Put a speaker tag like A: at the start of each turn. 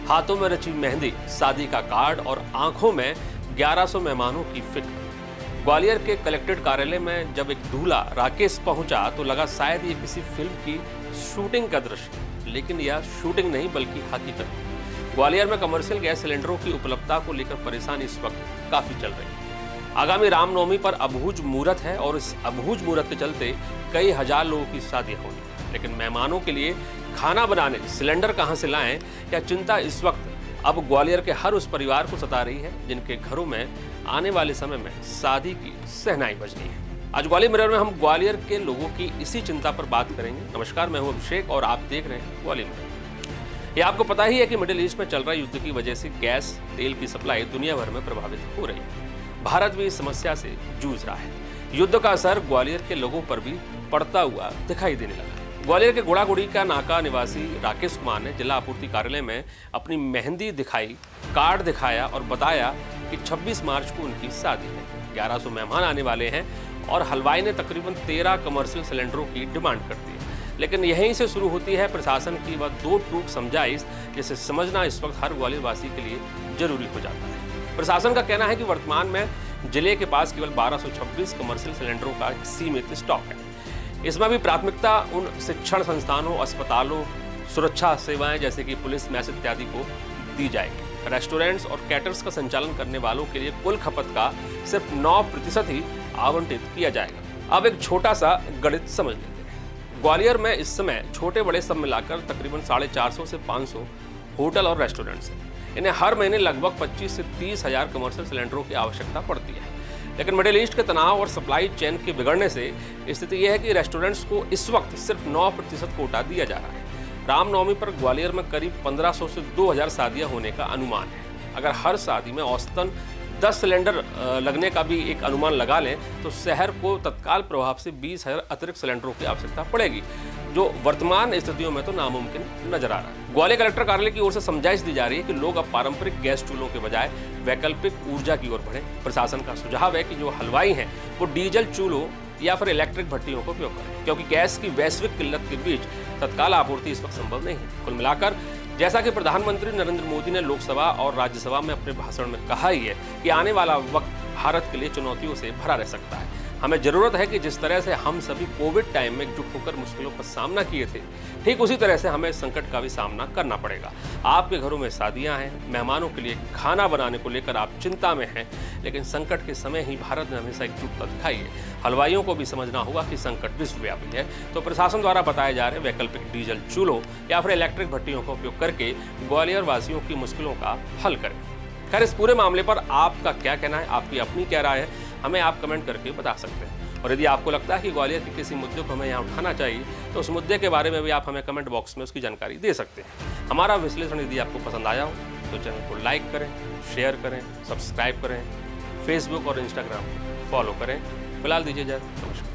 A: हाथों में रची मेहंदी, शादी का कार्ड और आंखों में 1100 मेहमानों की फिक्र। ग्वालियर के कलेक्ट्रेट कार्यालय में जब एक दूल्हा राकेश पहुंचा तो लगा शायद ये किसी फिल्म की शूटिंग का दृश्य, लेकिन यह शूटिंग नहीं बल्कि हकीकत। ग्वालियर में कमर्शियल गैस सिलेंडरों की उपलब्धता को लेकर परेशानी इस वक्त काफी चल रही है। आगामी रामनवमी पर अबूझ मुहूर्त है और इस अबूझ मुहूर्त के चलते कई हजार लोगों की शादियां होंगी, लेकिन मेहमानों के लिए खाना बनाने सिलेंडर कहां से लाएं, क्या चिंता इस वक्त अब ग्वालियर के हर उस परिवार को सता रही है जिनके घरों में आने वाले समय में शादी की शहनाई बजनी है। आज ग्वालियर मिरर में हम ग्वालियर के लोगों की इसी चिंता पर बात करेंगे। नमस्कार, मैं हूं अभिषेक और आप देख रहे हैं ग्वालियर मिरर। ये आपको पता ही है कि मिडिल ईस्ट में चल रहा युद्ध की वजह से गैस तेल की सप्लाई दुनिया भर में प्रभावित हो रही है। भारत भी इस समस्या से जूझ रहा है। युद्ध का असर ग्वालियर के लोगों पर भी पड़ता हुआ दिखाई देने लगा। ग्वालियर के गुड़ागुड़ी का नाका निवासी राकेश कुमार ने जिला आपूर्ति कार्यालय में अपनी मेहंदी दिखाई, कार्ड दिखाया और बताया कि 26 मार्च को उनकी शादी है। 1100 मेहमान आने वाले हैं और हलवाई ने तकरीबन 13 कमर्शियल सिलेंडरों की डिमांड कर दी है। लेकिन यहीं से शुरू होती है प्रशासन की वह दो टूक समझाइश, जिसे समझना इस वक्त हर ग्वालियर वासी के लिए जरूरी हो जाता है। प्रशासन का कहना है कि वर्तमान में जिले के पास केवल 1226 कमर्शियल सिलेंडरों का एक सीमित स्टॉक है। इसमें भी प्राथमिकता उन शिक्षण संस्थानों, अस्पतालों, सुरक्षा सेवाएं जैसे कि पुलिस, मैस इत्यादि को दी जाएगी। रेस्टोरेंट्स और कैटर्स का संचालन करने वालों के लिए कुल खपत का सिर्फ 9% ही आवंटित किया जाएगा। अब एक छोटा सा गणित समझ लेते हैं। ग्वालियर में इस समय छोटे बड़े सब मिलाकर तकरीबन 450 से 500 होटल और रेस्टोरेंट्स हैं। इन्हें हर महीने लगभग 25 से 30 हजार कमर्शियल सिलेंडरों की आवश्यकता पड़ती है। लेकिन मिडिल ईस्ट के तनाव और सप्लाई चेन के बिगड़ने से स्थिति यह है कि रेस्टोरेंट्स को इस वक्त सिर्फ 9% कोटा दिया जा रहा है। रामनवमी पर ग्वालियर में करीब 1500 से 2000 शादियां होने का अनुमान है। अगर हर शादी में औसतन 10 सिलेंडर लगने का भी एक अनुमान लगा लें तो शहर को तत्काल प्रभाव से 20,000 अतिरिक्त सिलेंडरों की आवश्यकता पड़ेगी, जो वर्तमान स्थितियों में तो नामुमकिन नजर आ रहा है। ग्वालियर कलेक्टर कार्यालय की ओर से समझाइश दी जा रही है कि लोग अब पारंपरिक गैस चूल्हों के बजाय वैकल्पिक ऊर्जा की ओर बढ़े। प्रशासन का सुझाव है कि जो हलवाई हैं वो डीजल चूल्हों या फिर इलेक्ट्रिक भट्टियों का उपयोग करें, क्योंकि गैस की वैश्विक किल्लत के बीच तत्काल आपूर्ति इस वक्त संभव नहीं है। कुल मिलाकर जैसा कि प्रधानमंत्री नरेंद्र मोदी ने लोकसभा और राज्यसभा में अपने भाषण में कहा ही है कि आने वाला वक्त भारत के लिए चुनौतियों से भरा रह सकता है। हमें जरूरत है कि जिस तरह से हम सभी कोविड टाइम में एकजुट होकर मुश्किलों का सामना किए थे, ठीक उसी तरह से हमें संकट का भी सामना करना पड़ेगा। आपके घरों में शादियां हैं, मेहमानों के लिए खाना बनाने को लेकर आप चिंता में हैं, लेकिन संकट के समय ही भारत ने हमेशा एकजुटता दिखाई है। हलवाइयों को भी समझना होगा कि संकट विश्वव्यापी है, तो प्रशासन द्वारा बताए जा रहे वैकल्पिक डीजल चूल्हों या फिर इलेक्ट्रिक भट्टियों का उपयोग करके ग्वालियर वासियों की मुश्किलों का हल करें। खैर, इस पूरे मामले पर आपका क्या कहना है, आपकी अपनी क्या राय है, हमें आप कमेंट करके बता सकते हैं। और यदि आपको लगता है कि ग्वालियर के किसी मुद्दे को हमें यहाँ उठाना चाहिए तो उस मुद्दे के बारे में भी आप हमें कमेंट बॉक्स में उसकी जानकारी दे सकते हैं। हमारा विश्लेषण यदि आपको पसंद आया हो तो चैनल को लाइक करें, शेयर करें, सब्सक्राइब करें, फेसबुक और इंस्टाग्राम फॉलो करें। फिलहाल दीजिए इजाज़त। नमस्कार।